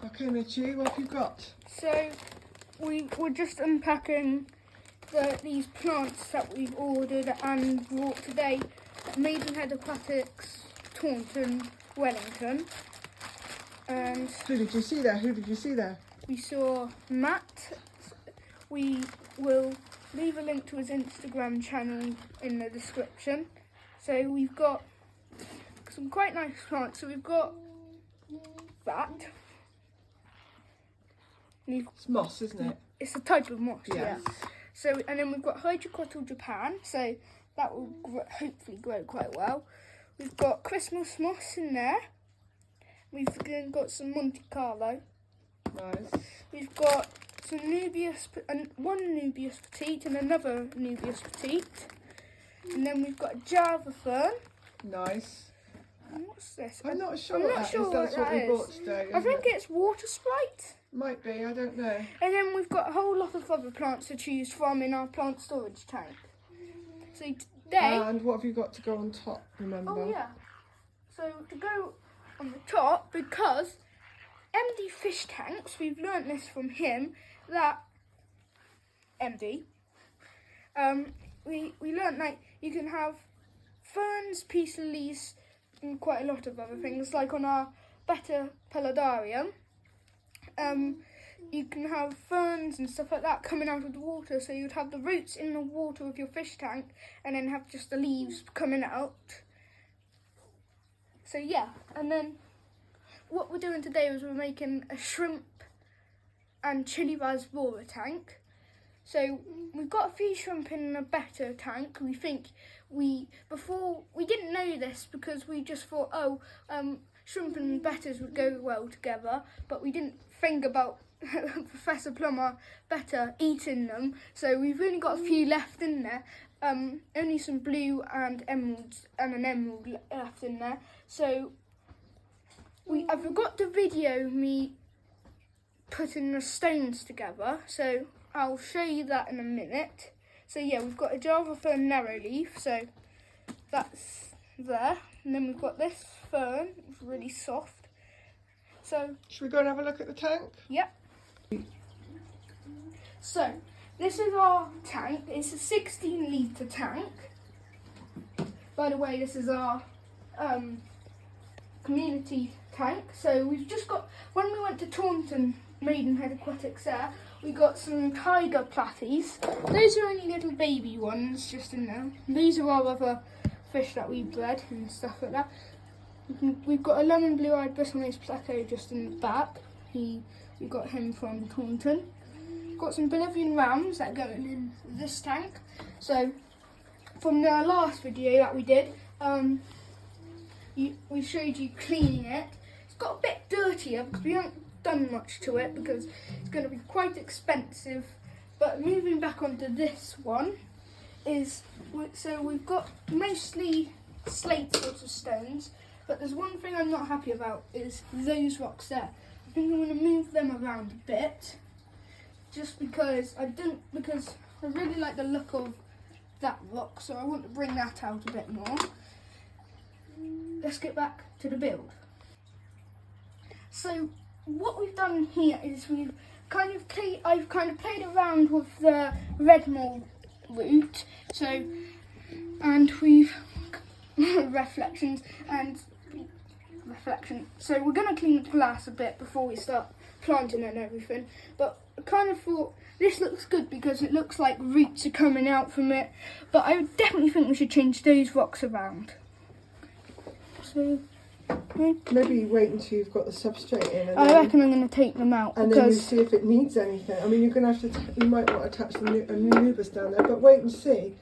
Okay, Mitchie, what have you got? So we're just unpacking these plants that we've ordered and brought today at Maidenhead Aquatics, Taunton, Wellington. And Who did you see there? Who did you see there? we saw Matt. We will leave a link to his Instagram channel in the description. So we've got some quite nice plants. So we've got that. It's moss, isn't it? It's a type of moss, Yes. yeah. So, and then we've got Hydrocotyl Japan, so that will hopefully grow quite well. We've got Christmas moss in there. We've then got some Monte Carlo. Nice. We've got some one Nubius petite and another Nubius petite. And then we've got a Java fern. Nice. And what's this? I'm not sure I'm what not that sure is. That's what we that bought is. today. I isn't think it? it's water sprite. Might be, I don't know. And then we've got a whole lot of other plants to choose from in our plant storage tank. So today... And what have you got to go on top, remember? Oh yeah. So to go on the top, because MD Fishtanks, we've learnt this from him, that MD, we learnt that you can have ferns, peace lilies, and quite a lot of other things, like on our Betta Paludarium. You can have ferns and stuff like that coming out of the water, so you'd have the roots in the water of your fish tank and then have just the leaves coming out. So yeah, and then what we're doing today is we're making a shrimp and chili rasbora tank. So we've got a few shrimp in a better tank. We think before we didn't know this because we just thought, shrimp and betters would go well together, but we didn't think about Professor Plummer better eating them. So we've only got a few left in there. Only some blue and emeralds and an emerald left in there. So I forgot to video me putting the stones together. So I'll show you that in a minute. So yeah, we've got a Java fern narrow leaf. So that's there. And then we've got this fern, it's really soft. So Should we go and have a look at the tank? yep. So this is our tank. It's a 16-litre tank. By the way, this is our community tank. So we've just got, when we went to Taunton Maidenhead Aquatics there, we got some tiger platies. Those are only little baby ones just in there. These are our other fish that we bred and stuff like that. We've got a lemon blue-eyed bristlenose plateau just in the back. We got him from Taunton. Got some Bolivian rams that go in this tank. So from the last video that we did, we showed you cleaning it. It's got a bit dirtier because we haven't done much to it because it's going to be quite expensive. But moving back onto this one is, so we've got mostly slate sorts of stones, but there's one thing I'm not happy about is those rocks there. I think I'm going to move them around a bit, just because I really like the look of that rock, so I want to bring that out a bit more. Let's get back to the build. So what we've done here is I've kind of played around with the red mold route, so, and we've reflection. So we're going to clean the glass a bit before we start planting and everything, but I kind of thought this looks good because it looks like roots are coming out from it, but I would definitely think we should change those rocks around. So Maybe wait until you've got the substrate in, and I reckon I'm going to take them out and then you see if it needs anything. I mean, you're going to have to. You might want to attach a Nubus down there, but wait and see.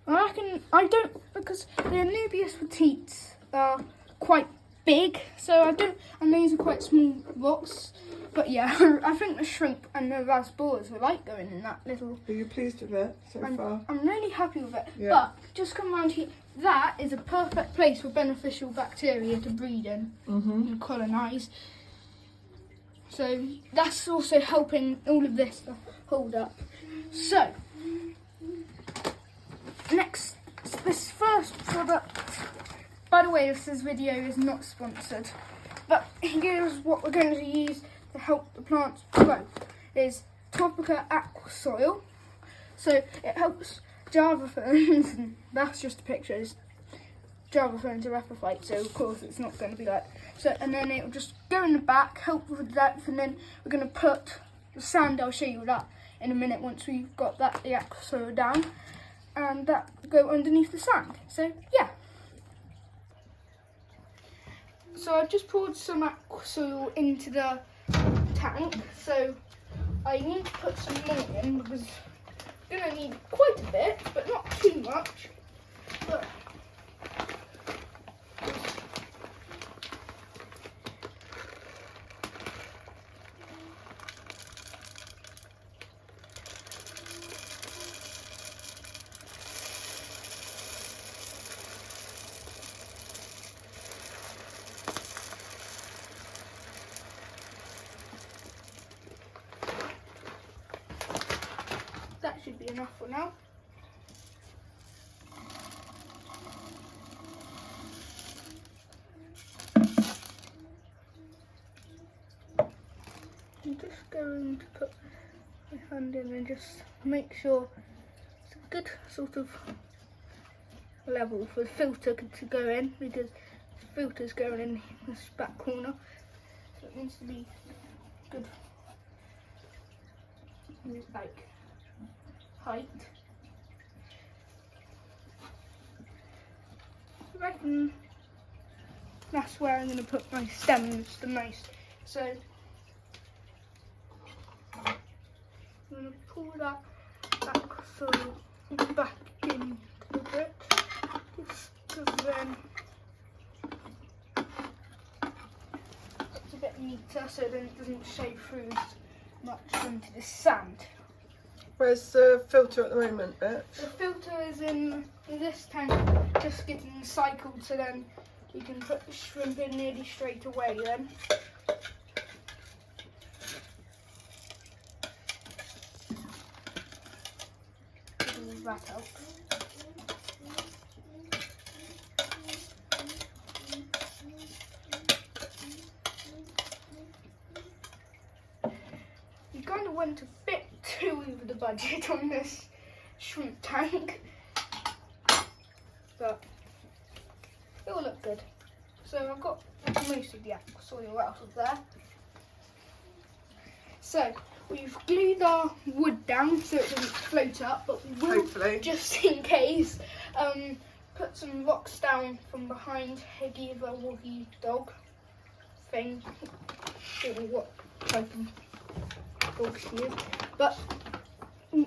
I reckon I don't, because the Nubius petites are quite big, so I don't, and these are quite small rocks. But yeah, I think the shrimp and the rasboras are like going in that little. Are you pleased with it so far? I'm really happy with it. Yeah. But just come around here. That is a perfect place for beneficial bacteria to breed in and colonise. So that's also helping all of this to hold up. So next, this first product. By the way, this video is not sponsored, but here's what we're going to use help the plants grow is Topica Aqua Soil. So it helps Java ferns, and that's just a picture, it's Java ferns are epiphyte, so of course it's not going to be like so. And then it'll just go in the back, help with depth, and then we're going to put the sand. I'll show you that in a minute once we've got that the aqua soil down, and that go underneath the sand. So yeah. So I just poured some aqua soil into the tank. So I need to put some more in because I'm going to need quite a bit, but not too much. But that should be enough for now. I'm just going to put my hand in and just make sure it's a good sort of level for the filter to go in, because the filter's going in this back corner, so it needs to be good, like height. I reckon that's where I'm going to put my stems the most. So I'm going to pull that aqua soil back into the brick, just because then it's a bit neater, so then it doesn't show through as much into the sand. Where's the filter at the moment, Bitch? The filter is in this tank, just getting cycled, so then we can put the shrimp in nearly straight away then. That helps. We kind of went a bit too over the budget on this shrimp tank, but it will look good. So I've got most of the aqua soil out of there. So we've glued our wood down so it doesn't float up, but we will, hopefully, just in case, put some rocks down from behind Higgy the Woggy dog thing. I don't know what type of dog she is, but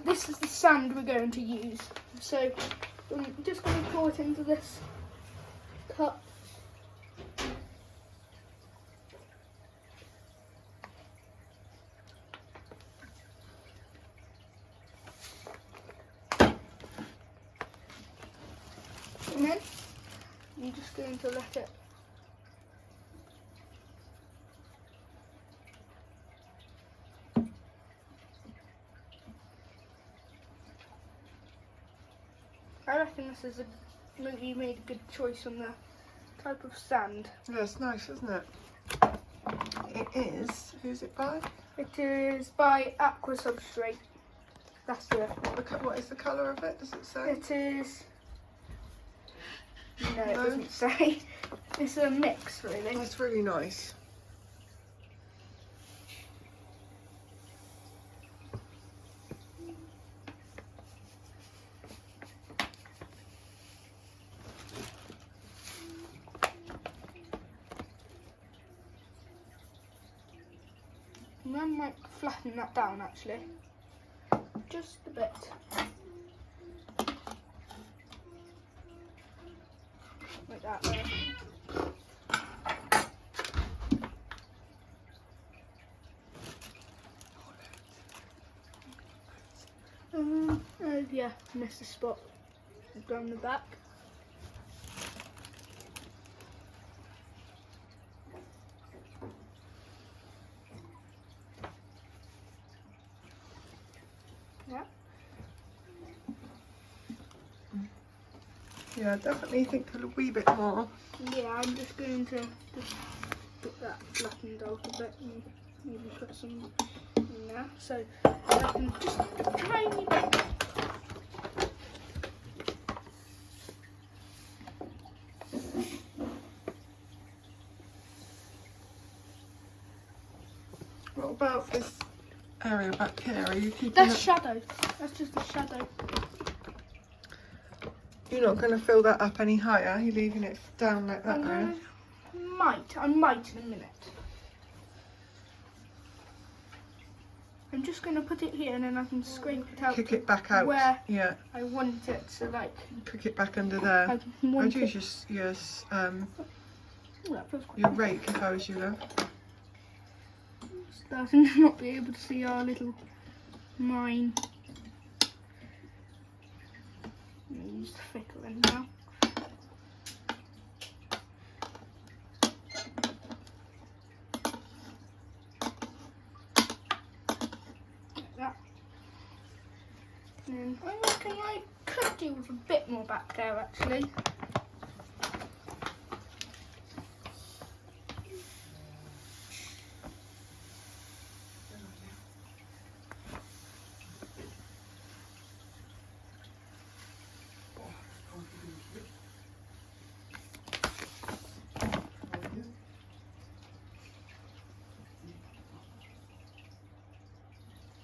this is the sand we're going to use. So I'm just going to pour it into this cup. And then I'm just going to let it I reckon this is you made a good choice on the type of sand. yeah, it's nice, isn't it? It is. Who's it by? It is by Aqua Substrate. That's it. What is the colour of it? Does it say? It is. No, it doesn't say. It's a mix, really. That's really nice. And I might flatten that down actually, just a bit. Like that there. Yeah, missed a spot down the back. Yeah. Yeah, I definitely think a wee bit more. Yeah, I'm just going to just get that flattened out a bit. And maybe put some in there. So I can just a tiny bit. What about this area back here? Are you keeping That's it? shadow. That's just a shadow. You're not going to fill that up any higher? Are you leaving it down like that now? I might in a minute. I'm just going to put it here and then I can scrape it out. Kick it back out. Where yeah. I want it to like. Kick it back under there. I want I'd use your rake if I was you, love. Starting to not be able to see our little mine. Use the fickle end now. Like that. And I reckon I could do with a bit more back there actually.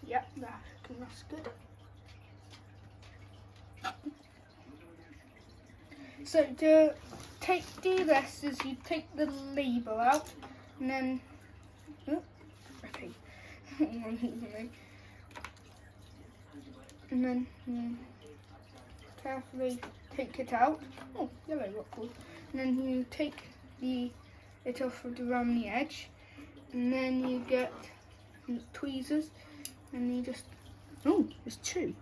Yep, that's good. So to do this is you take the label out and then and then you carefully take it out. Oh, yellow rockwool. And then you take it off around the edge, and then you get tweezers. And you just, it's two.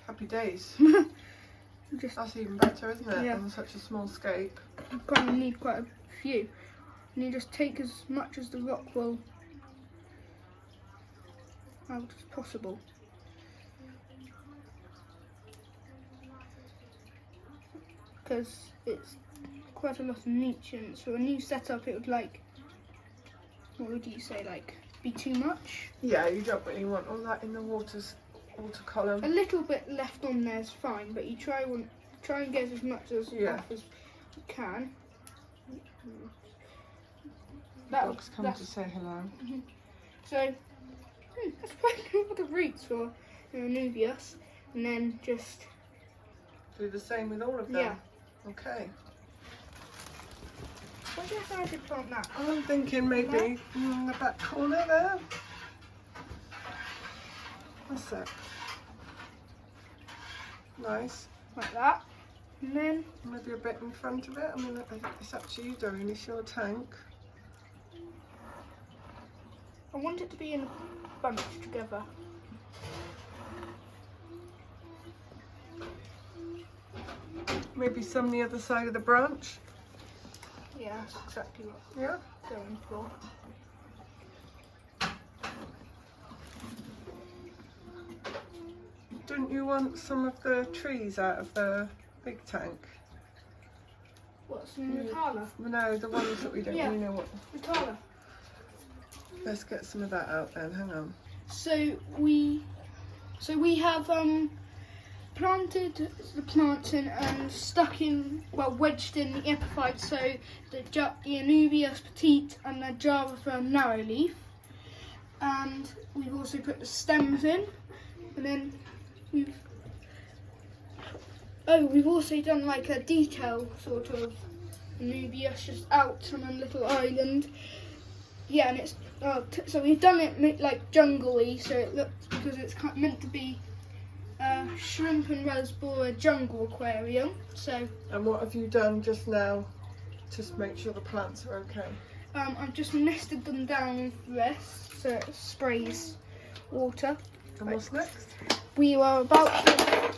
Happy days. Just, that's even better, isn't it? Yeah. On such a small scape. You kind of need quite a few. And you just take as much as the rock wool out as possible. Because it's quite a lot of nutrients. For a new setup, it would what would you say, be too much? Yeah, you don't really want all that in the water column. A little bit left on there is fine, but you try and get as much as off as you can. Dogs come to say hello. So that's probably all the roots for Anubias, and then just do the same with all of them. Yeah. Okay. What do you reckon I should plant that? I'm thinking maybe in the back corner there. What's that? Nice. Like that. And then maybe a bit in front of it. I mean, it's up to you, Doreen. It's your tank. I want it to be in a bunch together. Maybe some the other side of the branch. Yeah, that's exactly what Yeah. I'm going for. Didn't you want some of the trees out of the big tank? What's in the Tala? No, the ones that we don't really know what. The Tala. Let's get some of that out then. Hang on. So we have planted the plants in and wedged in the epiphytes, so the Anubias petite and the Java fern narrowleaf, and we've also put the stems in, and then we've also done like a detail sort of Anubias just out on a little island. Yeah, and it's so we've done it like jungle-y, so it looks, because it's meant to be shrimp and raspberry jungle aquarium. So. And what have you done just now to make sure the plants are okay? I've just nested them down with this, so it sprays water. And what's next? We were about to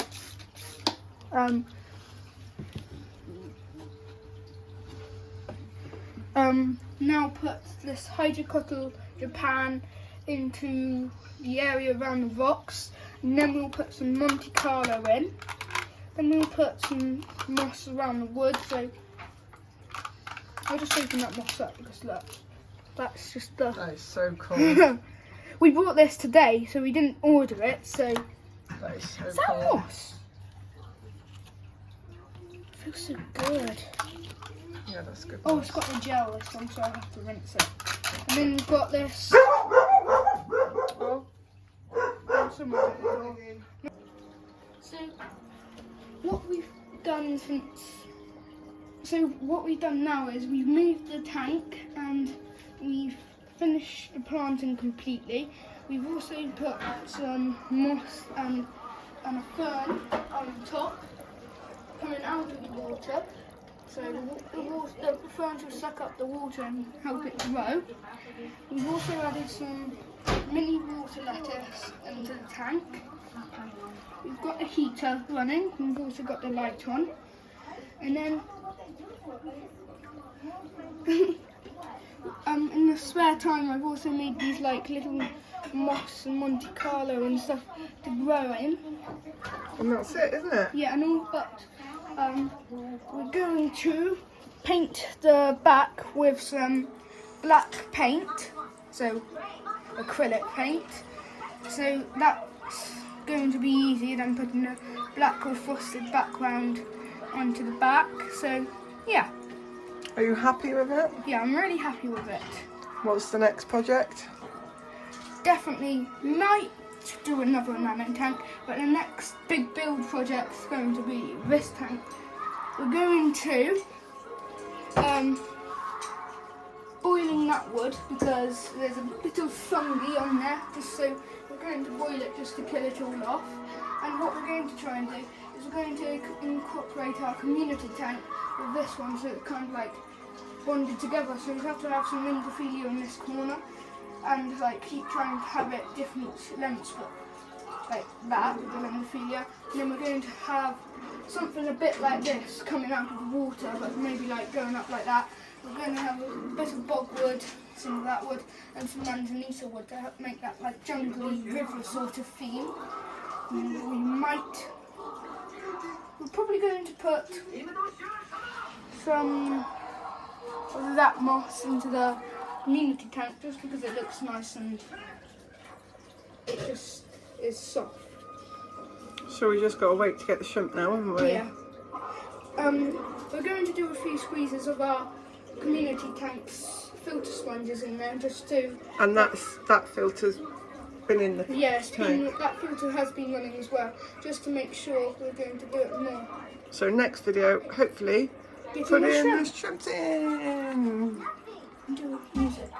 now put this Hydrocotyle Japan into the area around the rocks, and then we'll put some Monte Carlo in. Then we'll put some moss around the wood. So I'll just open that moss up because look, That's just the... That is so cool. We bought this today, so we didn't order it, so... That is so Is that cool. moss? It feels so good. Yeah, that's good. Oh, it's got the gel this one, so I have to rinse it. And then we've got this... Oh. So, what we've done now is we've moved the tank and we've finished the planting completely. We've also put some moss and a fern on top coming out of the water. So the ferns will suck up the water and help it grow. We've also added some mini water lettuce into the tank. We've got a heater running, we've also got the light on. And then in the spare time I've also made these like little moss and Monte Carlo and stuff to grow in. And that's it, isn't it? Yeah, and all but we're going to paint the back with some black paint, so acrylic paint. So that's going to be easier than putting a black or frosted background onto the back. So yeah. Are you happy with it? Yeah, I'm really happy with it. What's the next project? Definitely might do another nano tank, but the next big build project is going to be this tank. We're going to boiling that wood because there's a bit of fungi on there, just so we're going to boil it just to kill it all off. And what we're going to try and do is we're going to incorporate our community tank with this one, so it's kind of like bonded together. So we have to have some Lingophilia in this corner and like keep trying to have it different lengths, but like that with the Lingophilia. And then we're going to have something a bit like this coming out of the water, but maybe like going up like that. We're going to have a bit of bogwood, some of that wood, and some manzanita wood to help make that like jungly river sort of theme. And we're probably going to put some of that moss into the community tank just because it looks nice and it just is soft. So we just got to wait to get the shrimp now, haven't we? Yeah. We're going to do a few squeezes of our community tank's filter sponges in there just to... And that filter's been in the tank. That filter has been running as well, just to make sure we're going to do it more. So next video, hopefully, Getting put the in shrimp. the shrimps in. Do music.